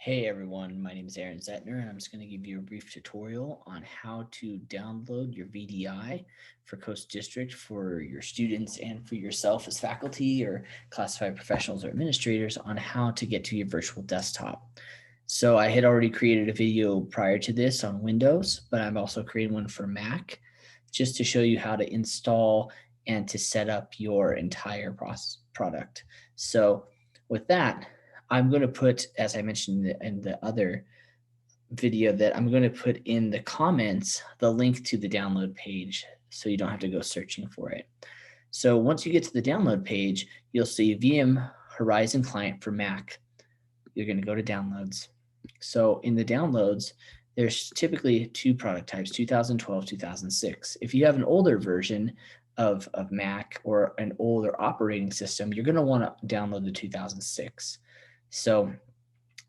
Hey everyone, my name is Aaron Zettner, and I'm just going to give you a brief tutorial on how to download your VDI for Coast District for your students and for yourself as faculty or classified professionals or administrators on how to get to your virtual desktop. So I had already created a video prior to this on Windows, but I'm also creating one for Mac just to show you how to install and to set up your entire product. So with that, I'm going to put, as I mentioned in the other video, that I'm going to put in the comments the link to the download page so you don't have to go searching for it. So once you get to the download page, you'll see VM Horizon Client for Mac. You're going to go to downloads. So in the downloads, there's typically two product types, 2012, 2006. If you have an older version of Mac or an older operating system, you're going to want to download the 2006. So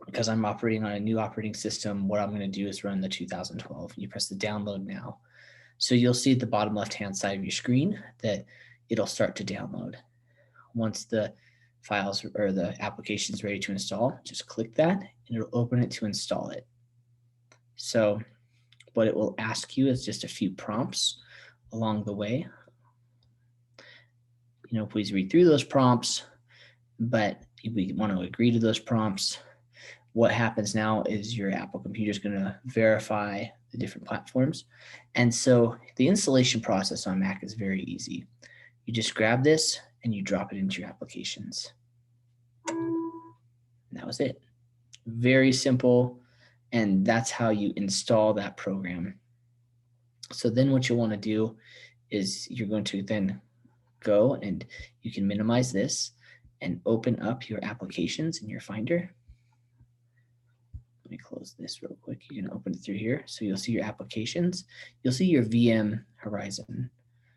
because I'm operating on a new operating system, what I'm going to do is run the 2012. You press the download now. So you'll see at the bottom left-hand side of your screen that it'll start to download. Once the files or the application is ready to install, just click that and it'll open it to install it. So what it will ask you is just a few prompts along the way. Please read through those prompts, but we want to agree to those prompts. What happens now is your Apple computer is going to verify the different platforms. And so the installation process on Mac is very easy. You just grab this and you drop it into your applications. And that was it. Very simple. And that's how you install that program. So then what you want to do is you're going to then go and you can minimize this and open up your applications in your Finder. Let me close this real quick. You can open it through here. So you'll see your applications. You'll see your VM Horizon.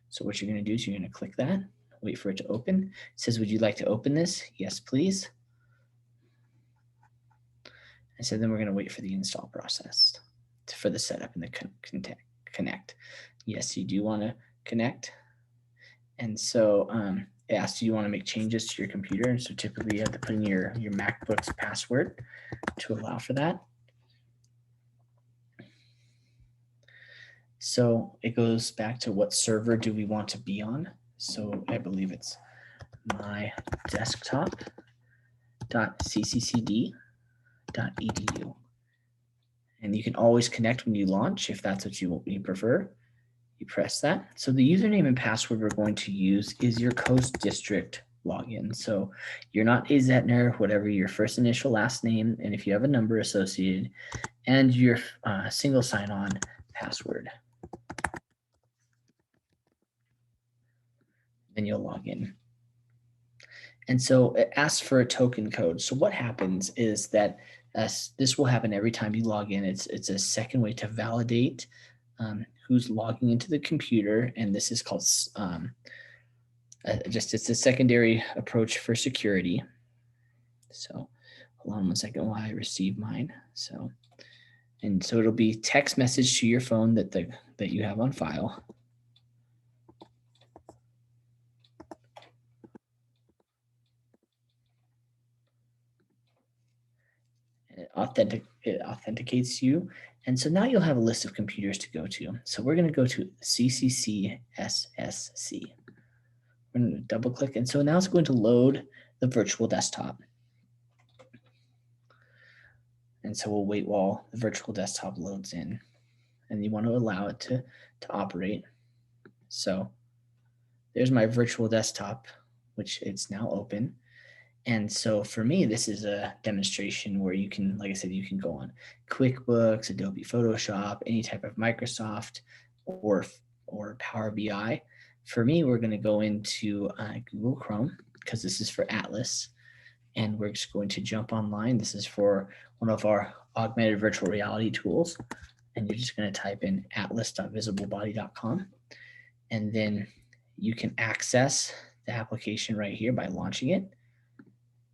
So what you're going to do is you're going to click that, wait for it to open. It says, would you like to open this? Yes, please. And so then we're going to wait for the install process for the setup and the connect. Yes, you do want to connect. And so it asks you want to make changes to your computer. And so typically you have to put in your MacBook's password to allow for that. So it goes back to what server do we want to be on. So I believe it's my desktop.cccd.edu. And you can always connect when you launch if that's what you prefer. You press that. So the username and password we're going to use is your Coast District login. So you're not a Zettner, whatever your first initial last name, and if you have a number associated, and your single sign-on password. Then you'll log in. And so it asks for a token code. So what happens is that this will happen every time you log in. It's a second way to validate who's logging into the computer, and this is called it's a secondary approach for security. So hold on one second while I receive mine. So it'll be text message to your phone that you have on file. It authenticates you. And so now you'll have a list of computers to go to. So we're going to go to CCC SSC. We're going to double click. And so now it's going to load the virtual desktop. And so we'll wait while the virtual desktop loads in. And you want to allow it to operate. So there's my virtual desktop, which it's now open. And so for me, this is a demonstration where you can, like I said, you can go on QuickBooks, Adobe Photoshop, any type of Microsoft or Power BI. For me, we're going to go into Google Chrome because this is for Atlas. And we're just going to jump online. This is for one of our augmented virtual reality tools. And you're just going to type in atlas.visiblebody.com. And then you can access the application right here by launching it.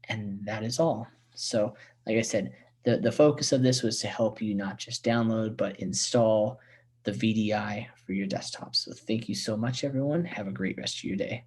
And that is all. So like I said, the focus of this was to help you not just download, but install the VDI for your desktop. So thank you so much, everyone. Have a great rest of your day.